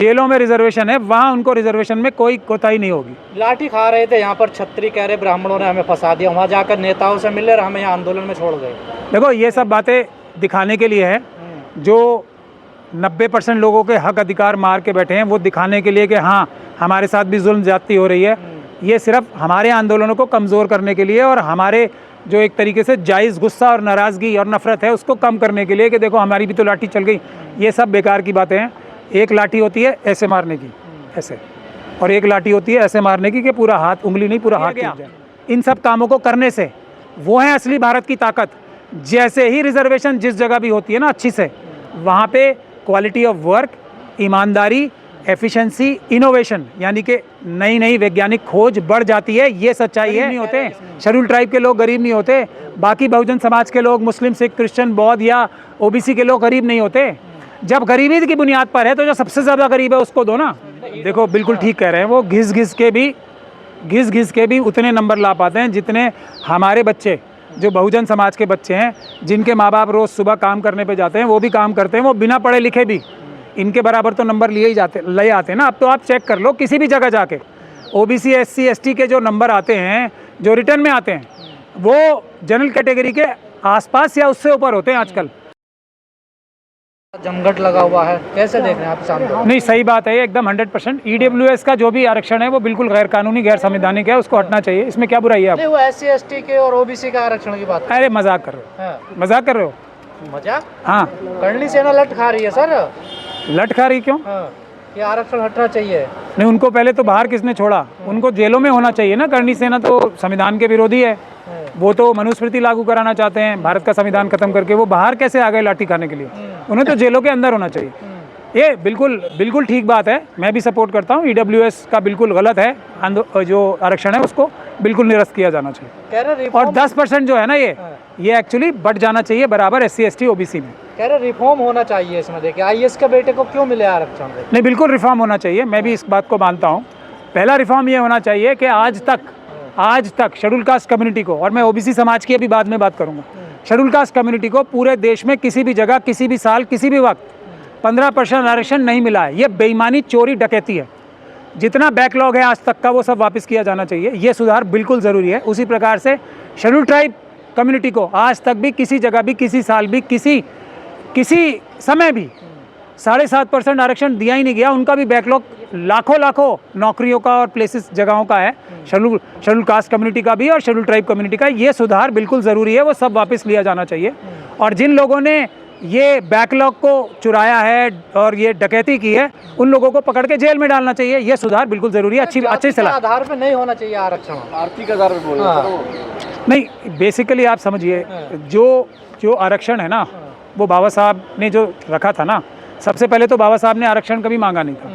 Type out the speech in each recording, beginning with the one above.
जेलों में रिजर्वेशन है, वहाँ उनको रिजर्वेशन में कोई कोताही नहीं होगी। लाठी खा रहे थे यहाँ पर, छत्री कह रहे ब्राह्मणों ने हमें फंसा दिया, वहाँ जाकर नेताओं से मिले और हमें यहाँ आंदोलन में छोड़ गए। देखो ये सब बातें दिखाने के लिए है, जो 90% लोगों के हक अधिकार मार के बैठे हैं वो दिखाने के लिए कि हाँ हमारे साथ भी जुल्म ज्यादती हो रही है। ये सिर्फ हमारे आंदोलनों को कमज़ोर करने के लिए और हमारे जो एक तरीके से जायज़ गुस्सा और नाराज़गी और नफ़रत है उसको कम करने के लिए कि देखो हमारी भी तो लाठी चल गई। ये सब बेकार की बातें हैं। एक लाठी होती है ऐसे मारने की, ऐसे, और एक लाठी होती है ऐसे मारने की कि पूरा हाथ, उंगली नहीं पूरा हाथ टूट जाए। इन सब कामों को करने से वो है असली भारत की ताकत। जैसे ही रिजर्वेशन जिस जगह भी होती है ना अच्छी से, वहाँ पे क्वालिटी ऑफ वर्क, ईमानदारी, एफिशिएंसी, इनोवेशन यानी कि नई नई वैज्ञानिक खोज बढ़ जाती है। ये सच्चाई है। नहीं होते शेड्यूल ट्राइब के लोग गरीब नहीं होते, बाकी बहुजन समाज के लोग, मुस्लिम, सिख, क्रिश्चियन, बौद्ध या ओबीसी के लोग गरीब नहीं होते। जब गरीबी की बुनियाद पर है तो जो सबसे ज़्यादा गरीब है उसको दो ना। देखो बिल्कुल ठीक कह रहे हैं वो, घिस घिस के भी उतने नंबर ला पाते हैं जितने हमारे बच्चे, जो बहुजन समाज के बच्चे हैं, जिनके माँ बाप रोज़ सुबह काम करने पे जाते हैं, वो भी काम करते हैं, वो बिना पढ़े लिखे भी इनके बराबर तो नंबर ले आते हैं ना। अब तो आप चेक कर लो किसी भी जगह जाके, ओबीसी, एससी, एसटी के जो नंबर आते हैं, जो रिटर्न में आते हैं, वो जनरल कैटेगरी के आसपास या उससे ऊपर होते हैं आजकल। जमघट लगा हुआ है, कैसे देख रहे हैं आप सामने? नहीं, सही बात है ये एकदम 100%। ईडब्ल्यूएस का जो भी आरक्षण है वो बिल्कुल गैर कानूनी, गैर संवैधानिक है, उसको हटना चाहिए। इसमें क्या बुराई है? आप नहीं, वो एससी एसटी के और ओबीसी का आरक्षण की बात। अरे मजाक कर रहे हो, मजाक कर रहे हो? मजाक? हाँ, करनी सेना लट खा रही है सर। लट खा रही क्यों? ये आरक्षण हटना चाहिए। नहीं, उनको पहले तो बाहर किसने छोड़ा? उनको जेलों में होना चाहिए ना। करनी सेना तो संविधान के विरोधी है, वो तो मनुस्मृति लागू कराना चाहते हैं, भारत का संविधान खत्म करके। वो बाहर कैसे आ गए लाठी खाने के लिए? उन्हें तो जेलों के अंदर होना चाहिए। ये बिल्कुल ठीक बात है, मैं भी सपोर्ट करता हूँ। ईडब्ल्यूएस का बिल्कुल गलत है, जो आरक्षण है उसको बिल्कुल निरस्त किया जाना चाहिए। और 10% जो है ना ये एक्चुअली बढ़ जाना चाहिए बराबर एससी, एसटी, ओबीसी में। कह रहे रिफॉर्म होना चाहिए इसमें। देखिए आईएएस के बेटे को क्यों मिले आरक्षण? नहीं, बिल्कुल रिफॉर्म होना चाहिए, मैं भी इस बात को मानता हूँ। पहला रिफॉर्म ये होना चाहिए कि आज तक शेड्यूल कास्ट कम्युनिटी को, और मैं ओबीसी समाज की अभी बाद में बात करूँगा, शेड्यूल कास्ट कम्युनिटी को पूरे देश में किसी भी जगह, किसी भी साल, किसी भी वक्त 15% आरक्षण नहीं मिला है। ये बेईमानी, चोरी, डकैती है। जितना बैकलॉग है आज तक का वो सब वापस किया जाना चाहिए। ये सुधार बिल्कुल ज़रूरी है। उसी प्रकार से शेड्यूल ट्राइब कम्युनिटी को आज तक भी किसी जगह भी, किसी साल भी, किसी समय भी 7.5% आरक्षण दिया ही नहीं गया। उनका भी बैकलॉग लाखों नौकरियों का और प्लेसेस, जगहों का है। शेड्यूल कास्ट कम्युनिटी का भी और शेड्यूल ट्राइब कम्युनिटी का। ये सुधार बिल्कुल ज़रूरी है, वो सब वापस लिया जाना चाहिए। और जिन लोगों ने ये बैकलॉग को चुराया है और ये डकैती की है, उन लोगों को पकड़ के जेल में डालना चाहिए। ये सुधार बिल्कुल ज़रूरी है। अच्छी सलाह। आधार पे नहीं होना चाहिए आरक्षण, आर्थिक आधार पे बोल नहीं, बेसिकली आप समझिए, जो आरक्षण है ना, वो बाबा साहब ने जो रखा था ना, सबसे पहले तो बाबा साहब ने आरक्षण कभी मांगा नहीं था।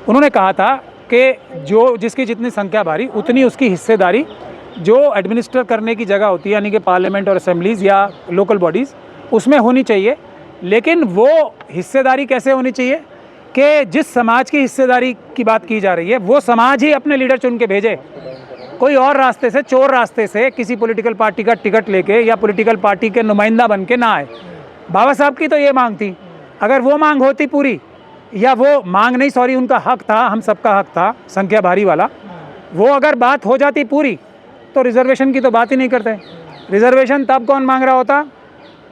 उन्होंने कहा था कि जिसकी जितनी संख्या भारी उतनी उसकी हिस्सेदारी जो एडमिनिस्टर करने की जगह होती है, यानी कि पार्लियामेंट और असेंबलीज या लोकल बॉडीज़, उसमें होनी चाहिए। लेकिन वो हिस्सेदारी कैसे होनी चाहिए कि जिस समाज की हिस्सेदारी की बात की जा रही है, वो समाज ही अपने लीडर चुन के भेजे। कोई और रास्ते से, चोर रास्ते से, किसी पॉलिटिकल पार्टी का टिकट लेके या पॉलिटिकल पार्टी के नुमाइंदा बन के ना आए। बाबा साहब की तो ये मांग थी। अगर वो मांग होती पूरी, या वो मांग नहीं, सॉरी, उनका हक था, हम सबका हक था, संख्या भारी वाला, वो अगर बात हो जाती पूरी तो रिजर्वेशन की तो बात ही नहीं करते। रिजर्वेशन तब कौन मांग रहा होता?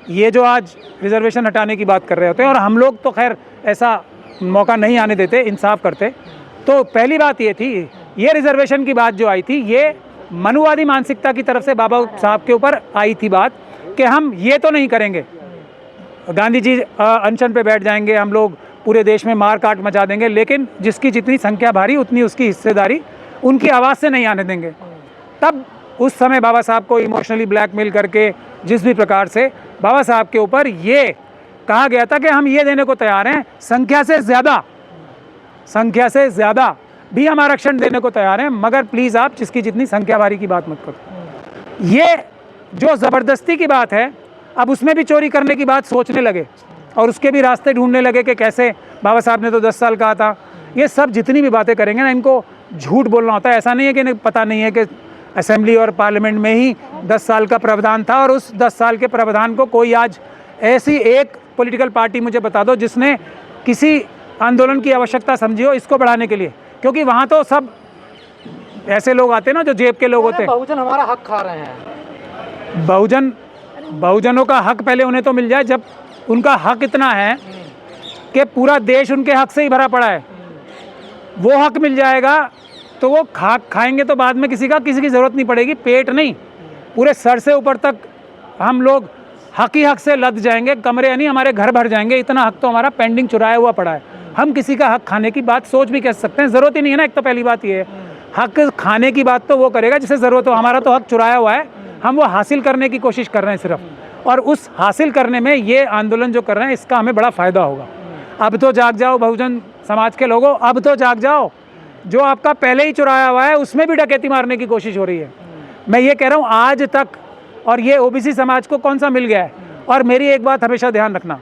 ये जो आज रिजर्वेशन हटाने की बात कर रहे होते हैं। और हम लोग तो खैर ऐसा मौका नहीं आने देते, इंसाफ करते। तो पहली बात ये थी, ये रिजर्वेशन की बात जो आई थी, ये मनुवादी मानसिकता की तरफ से बाबा साहब के ऊपर आई थी बात कि हम ये तो नहीं करेंगे, गांधी जी अनशन पे बैठ जाएंगे, हम लोग पूरे देश में मार काट मचा देंगे, लेकिन जिसकी जितनी संख्या भारी उतनी उसकी हिस्सेदारी, उनकी आवाज़ से नहीं आने देंगे। तब उस समय बाबा साहब को इमोशनली ब्लैकमेल करके, जिस भी प्रकार से बाबा साहब के ऊपर ये कहा गया था कि हम ये देने को तैयार हैं, संख्या से ज़्यादा भी हम आरक्षण देने को तैयार हैं, मगर प्लीज़ आप जिसकी जितनी संख्या भारी की बात मत करो। ये जो ज़बरदस्ती की बात है, अब उसमें भी चोरी करने की बात सोचने लगे और उसके भी रास्ते ढूंढने लगे कि कैसे। बाबा साहब ने तो 10 साल कहा था। ये सब जितनी भी बातें करेंगे ना, इनको झूठ बोलना होता है। ऐसा नहीं है कि इन्हें पता नहीं है कि असेंबली और पार्लियामेंट में ही 10 साल का प्रावधान था, और उस 10 साल के प्रावधान को कोई आज ऐसी एक पॉलिटिकल पार्टी मुझे बता दो जिसने किसी आंदोलन की आवश्यकता समझी हो इसको बढ़ाने के लिए, क्योंकि वहाँ तो सब ऐसे लोग आते हैं ना जो जेब के लोग होते हैं। बहुजन हमारा हक खा रहे हैं। बहुजनों का हक पहले उन्हें तो मिल जाए, जब उनका हक इतना है कि पूरा देश उनके हक से ही भरा पड़ा है, वो हक मिल जाएगा तो वो खाएंगे तो बाद में किसी की ज़रूरत नहीं पड़ेगी, पेट नहीं, पूरे सर से ऊपर तक हम लोग हक ही हक से लद जाएंगे, कमरे नहीं हमारे घर भर जाएंगे, इतना हक तो हमारा पेंडिंग चुराया हुआ पड़ा है। हम किसी का हक खाने की बात सोच भी कह सकते हैं, ज़रूरत ही नहीं है ना। एक तो पहली बात ये है, हक खाने की बात तो वो करेगा जिसे ज़रूरत हो, हमारा तो हक चुराया हुआ है, हम वो हासिल करने की कोशिश कर रहे हैं सिर्फ, और उस हासिल करने में ये आंदोलन जो कर रहे हैं इसका हमें बड़ा फ़ायदा होगा। अब तो जाग जाओ बहुजन समाज के लोगों, अब तो जाग जाओ, जो आपका पहले ही चुराया हुआ है उसमें भी डकैती मारने की कोशिश हो रही है। मैं ये कह रहा हूँ आज तक, और ये ओबीसी समाज को कौन सा मिल गया है। और मेरी एक बात हमेशा ध्यान रखना,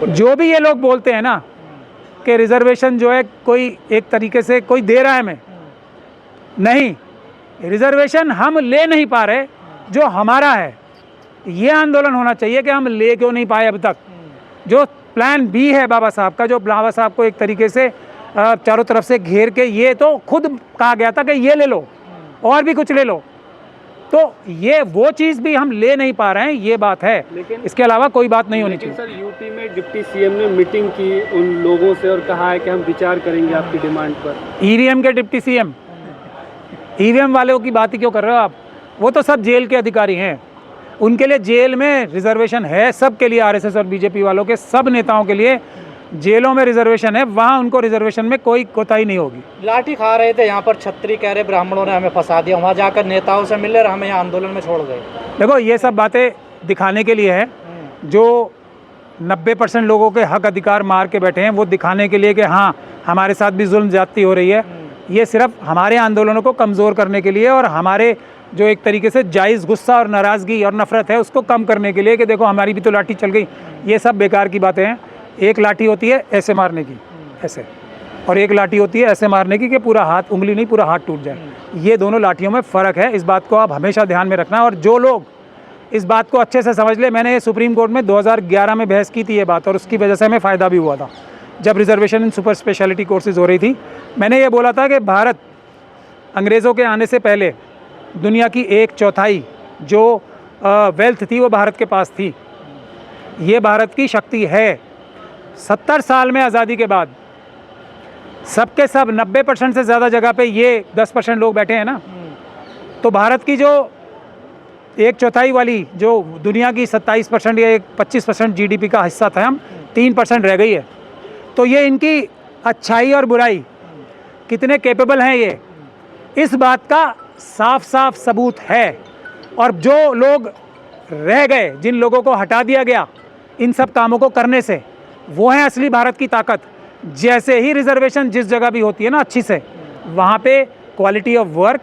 जो भी ये लोग बोलते हैं ना कि रिजर्वेशन जो है कोई एक तरीके से कोई दे रहा है, हमें नहीं, रिजर्वेशन हम ले नहीं पा रहे, जो हमारा है। ये आंदोलन होना चाहिए कि हम ले क्यों नहीं पाए अब तक। जो प्लान बी है बाबा साहब का, जो बाबा साहब को एक तरीके से चारों तरफ से घेर के ये तो खुद कहा गया था कि ये ले लो और भी कुछ ले लो, तो ये वो चीज़ भी हम ले नहीं पा रहे हैं, ये बात है। लेकिन इसके अलावा कोई बात नहीं होनी चाहिए। सर यूपी में डिप्टी सीएम ने मीटिंग की उन लोगों से और कहा है कि हम विचार करेंगे आपकी डिमांड पर। ईवीएम के डिप्टी सीएम, ईवीएम वालों की बात ही क्यों कर रहे हो आप? वो तो सब जेल के अधिकारी हैं, उनके लिए जेल में रिजर्वेशन है, सबके लिए, आरएसएस और बीजेपी वालों के सब नेताओं के लिए जेलों में रिजर्वेशन है, वहाँ उनको रिजर्वेशन में कोई कोताही नहीं होगी। लाठी खा रहे थे यहाँ पर, छतरी कह रहे ब्राह्मणों ने हमें फंसा दिया, वहाँ जाकर नेताओं से मिले और हमें यहाँ आंदोलन में छोड़ गए। देखो ये सब बातें दिखाने के लिए है, जो 90% लोगों के हक अधिकार मार के बैठे हैं वो दिखाने के लिए कि हाँ हमारे साथ भी जुल्म ज्यादती हो रही है। ये सिर्फ हमारे आंदोलनों को कमज़ोर करने के लिए और हमारे जो एक तरीके से जायज़ गुस्सा और नाराज़गी और नफ़रत है उसको कम करने के लिए कि देखो हमारी भी तो लाठी चल गई। ये सब बेकार की बातें हैं। एक लाठी होती है ऐसे मारने की, ऐसे, और एक लाठी होती है ऐसे मारने की कि पूरा हाथ, उंगली नहीं पूरा हाथ टूट जाए। ये दोनों लाठियों में फ़र्क है, इस बात को आप हमेशा ध्यान में रखना। और जो लोग इस बात को अच्छे से समझ ले, मैंने ये सुप्रीम कोर्ट में 2011 में बहस की थी ये बात, और उसकी वजह से हमें फ़ायदा भी हुआ था। जब रिजर्वेशन इन सुपर स्पेशलिटी कोर्सेज हो रही थी, मैंने ये बोला था कि भारत अंग्रेज़ों के आने से पहले दुनिया की 1/4 जो वेल्थ थी वो भारत के पास थी। ये भारत की शक्ति है। 70 साल में आज़ादी के बाद सबके सब 90% से ज़्यादा जगह पे ये 10% लोग बैठे हैं ना, तो भारत की जो 1/4 वाली जो दुनिया की 27% या 25% जीडीपी का हिस्सा था, हम 3% रह गई है। तो ये इनकी अच्छाई और बुराई कितने कैपेबल हैं, ये इस बात का साफ साफ सबूत है। और जो लोग रह गए, जिन लोगों को हटा दिया गया इन सब कामों को करने से, वो है असली भारत की ताकत। जैसे ही रिजर्वेशन जिस जगह भी होती है ना अच्छी से, वहाँ पे क्वालिटी ऑफ वर्क,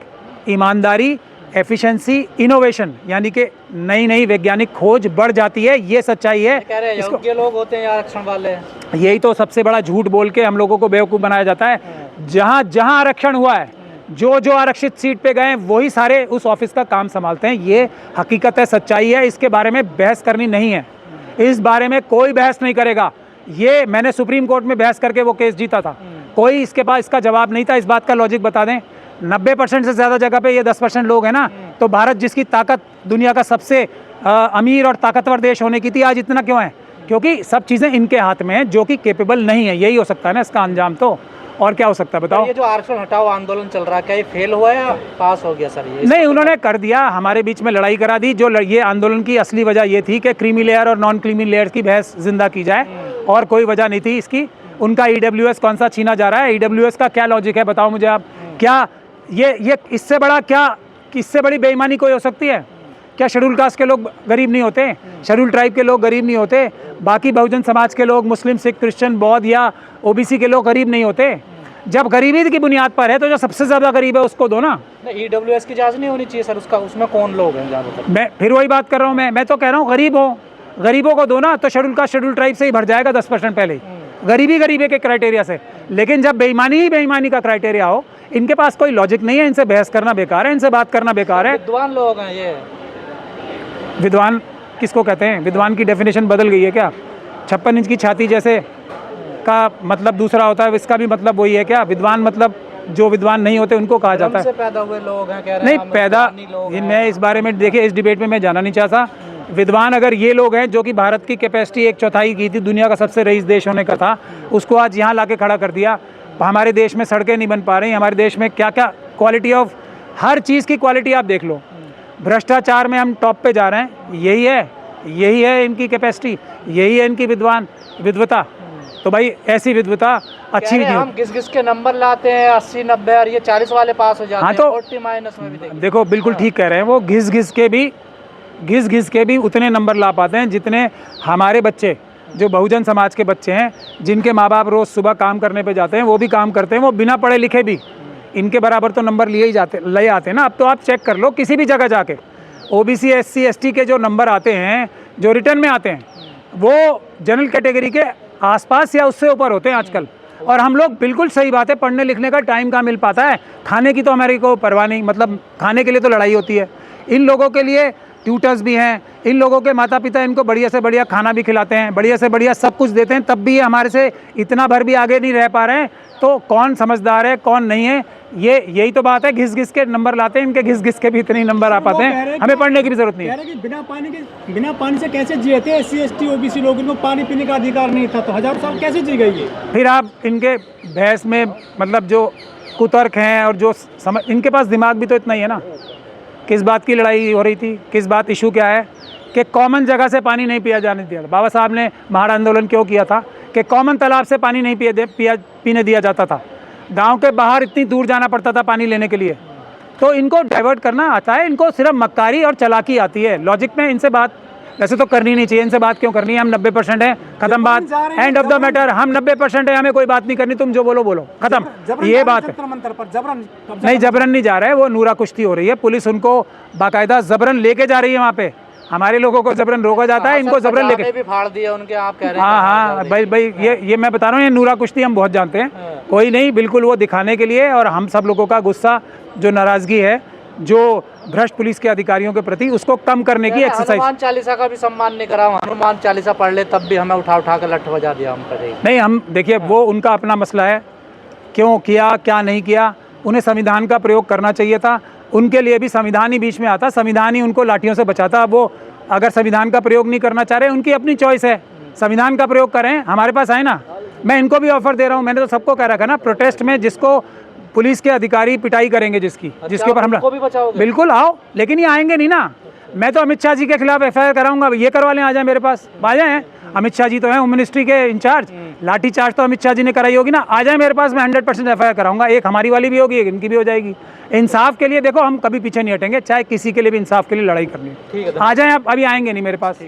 ईमानदारी, एफिशिएंसी, इनोवेशन यानी कि नई नई वैज्ञानिक खोज बढ़ जाती है। ये सच्चाई है। कह रहे हैं योग्य लोग होते हैं आरक्षण वाले। यही तो सबसे बड़ा झूठ बोल के हम लोगों को बेवकूफ़ बनाया जाता है। जहाँ जहाँ आरक्षण हुआ है, जो आरक्षित सीट पे गए वही सारे उस ऑफिस का काम संभालते हैं। ये हकीकत है, सच्चाई है। इसके बारे में बहस करनी नहीं है, इस बारे में कोई बहस नहीं करेगा। ये मैंने सुप्रीम कोर्ट में बहस करके वो केस जीता था, कोई इसके पास इसका जवाब नहीं था। इस बात का लॉजिक बता दें, 90% से ज़्यादा जगह पे ये 10% लोग हैं ना, तो भारत जिसकी ताकत दुनिया का सबसे अमीर और ताकतवर देश होने की थी, आज इतना क्यों है? क्योंकि सब चीज़ें इनके हाथ में हैं, जो कि कैपेबल नहीं है। यही हो सकता है ना इसका अंजाम, तो और क्या हो सकता है बताओ? ये जो आरक्षण हटाओ आंदोलन चल रहा है, क्या ये फेल हुआ या पास हो गया सर? ये नहीं, उन्होंने कर दिया, हमारे बीच में लड़ाई करा दी। जो ये आंदोलन की असली वजह ये थी कि क्रीमी लेयर और नॉन क्रीमी लेयर की बहस जिंदा की जाए, और कोई वजह नहीं थी इसकी। उनका ईडब्ल्यूएस कौन सा छीना जा रहा है? ईडब्ल्यूएस का क्या लॉजिक है बताओ मुझे आप? क्या ये इससे बड़ा, क्या इससे बड़ी बेईमानी कोई हो सकती है? क्या शेड्यूल कास्ट के लोग गरीब नहीं होते? शेड्यूल ट्राइब के लोग गरीब नहीं होते? बाकी बहुजन समाज के लोग, मुस्लिम, सिख, क्रिश्चियन, बौद्ध या ओबीसी के लोग गरीब नहीं होते? जब गरीबी की बुनियाद पर है तो जो सबसे ज़्यादा गरीब है उसको दो ना। ईडब्ल्यूएस की जांच नहीं होनी चाहिए सर? उसमें कौन लोग हैं ज़्यादातर? मैं फिर वही बात कर रहा हूँ, मैं तो कह रहा हूँ गरीबों को दो ना, तो शेड्यूल कास्ट, शेड्यूल ट्राइब से ही भर जाएगा 10% पहले ही, गरीबी के क्राइटेरिया से। लेकिन जब बेईमानी ही बेईमानी का क्राइटेरिया हो, इनके पास कोई लॉजिक नहीं है, इनसे बहस करना बेकार है, इनसे बात करना बेकार है। विद्वान लोग हैं ये। विद्वान किसको कहते हैं? विद्वान की डेफिनेशन बदल गई है क्या? 56 इंच की छाती जैसे का मतलब दूसरा होता है, इसका भी मतलब वही है क्या? विद्वान मतलब जो विद्वान नहीं होते उनको कहा जाता से है। पैदा हुए लोग हैं, कह रहे हैं नहीं हम पैदा, ज्ञानी लोग ये हैं। मैं इस बारे में देखिए इस डिबेट में मैं जाना नहीं चाहता। विद्वान अगर ये लोग हैं जो कि भारत की कैपेसिटी 1/4 की थी, दुनिया का सबसे रईस देश होने का था, उसको आज यहाँ लाके खड़ा कर दिया। हमारे देश में सड़कें नहीं बन पा रही, हमारे देश में क्या क्या क्वालिटी ऑफ हर चीज़ की क्वालिटी आप देख लो। भ्रष्टाचार में हम टॉप पे जा रहे हैं, यही है इनकी कैपेसिटी, यही है इनकी विद्वता। तो भाई ऐसी विद्वता अच्छी कह रहे नहीं हैं, हम घिस घिस के नंबर लाते हैं 80 90 और ये 40 वाले पास हो जाते हाँ, हैं, तो 40 माइनस में भी देखिए। देखो बिल्कुल ठीक कह रहे हैं वो, घिस घिस के भी उतने नंबर ला पाते हैं जितने हमारे बच्चे जो बहुजन समाज के बच्चे हैं, जिनके माँ बाप रोज़ सुबह काम करने पे जाते हैं, वो भी काम करते हैं, वो बिना पढ़े लिखे भी इनके बराबर तो नंबर ले आते हैं ना। अब तो आप चेक कर लो किसी भी जगह जाके, ओबीसी SC ST के जो नंबर आते हैं, जो रिटर्न में आते हैं, वो जनरल कैटेगरी के आसपास या उससे ऊपर होते हैं आजकल। और हम लोग, बिल्कुल सही बात है, पढ़ने लिखने का टाइम कहाँ मिल पाता है? खाने की तो हमारे को परवाह नहीं, मतलब खाने के लिए तो लड़ाई होती है। इन लोगों के लिए ट्यूटर्स भी हैं, इन लोगों के माता पिता इनको बढ़िया से बढ़िया खाना भी खिलाते हैं, बढ़िया से बढ़िया सब कुछ देते हैं, तब भी ये हमारे से इतना भर भी आगे नहीं रह पा रहे हैं। तो कौन समझदार है कौन नहीं है, यही तो बात है। घिस घिस के नंबर लाते हैं, इनके घिस घिस के भी इतने ही नंबर आ पाते हैं, हमें पढ़ने की भी जरूरत नहीं है। कह रहे कि बिना पानी से कैसे जिए थे SC ST OBC लोग, इनको पानी पीने का अधिकार नहीं था, तो हजारों साल कैसे जी गई ये? फिर आप इनके बहस में मतलब जो कुतर्क हैं और जो समझ, इनके पास दिमाग भी तो इतना ही है ना। किस बात की लड़ाई हो रही थी, किस बात इशू क्या है कि कॉमन जगह से पानी नहीं पिया जाने दिया। बाबा साहब ने महाड़ आंदोलन क्यों किया था कि कॉमन तालाब से पानी नहीं पीने दिया जाता था, गांव के बाहर इतनी दूर जाना पड़ता था पानी लेने के लिए। तो इनको डाइवर्ट करना आता है, इनको सिर्फ मक्कारी और चालाकी आती है। लॉजिक में इनसे बात वैसे तो करनी नहीं चाहिए, इनसे बात क्यों करनी है? हम 90% है, खत्म बात, एंड ऑफ द मैटर। हम 90% है, हमें कोई बात नहीं करनी, तुम जो बोलो खत्म, ये बात है। नहीं, जबरन नहीं जा रहा है, वो नूरा कुश्ती हो रही है, पुलिस उनको बाकायदा जबरन लेके जा रही है वहाँ पे। हमारे लोगों को जबरन रोका जाता है, इनको जबरन लेके भी फाड़ दिया उनके, आप कह रहे हैं। हाँ भाई ये मैं बता रहा हूँ, ये नूरा कुश्ती हम बहुत जानते हैं। कोई नहीं, बिल्कुल वो दिखाने के लिए, और हम सब लोगों का गुस्सा, जो नाराजगी है, जो भ्रष्ट पुलिस के अधिकारियों के प्रति, उसको कम करने की एक्सरसाइज। हनुमान चालीसा का भी सम्मान नहीं करा, हनुमान चालीसा पढ़ ले तब भी हमें उठा के लठ बजा दिया हम पर। नहीं, हम देखिए वो उनका अपना मसला है, क्यों किया क्या नहीं किया। उन्हें संविधान का प्रयोग करना चाहिए था, उनके लिए भी संविधान ही बीच में आता, संविधान ही उनको लाठियों से बचाता। अब वो अगर संविधान का प्रयोग नहीं करना चाह रहे, उनकी अपनी चॉइस है, संविधान का प्रयोग करें, हमारे पास आए ना। मैं इनको भी ऑफर दे रहा हूँ, मैंने तो सबको कह रखा ना, प्रोटेस्ट में जिसको पुलिस के अधिकारी पिटाई करेंगे, जिसके ऊपर हमला, बिल्कुल आओ, लेकिन ये आएंगे नहीं ना। मैं तो अमित शाह जी के खिलाफ FIR कराऊंगा, ये करवा लें, आ जाए मेरे पास, आ जाए। अमित शाह जी तो हैं होम मिनिस्ट्री के इंचार्ज, लाठी चार्ज तो अमित शाह जी ने कराई होगी ना, आ जाए मेरे पास, मैं 100% FIR कराऊंगा। एक हमारी वाली भी होगी, एक इनकी भी हो जाएगी। इंसाफ के लिए देखो हम कभी पीछे नहीं हटेंगे, चाहे किसी के लिए भी इंसाफ के लिए लड़ाई करनी है। आ जाए आप, अभी आएंगे नहीं मेरे पास।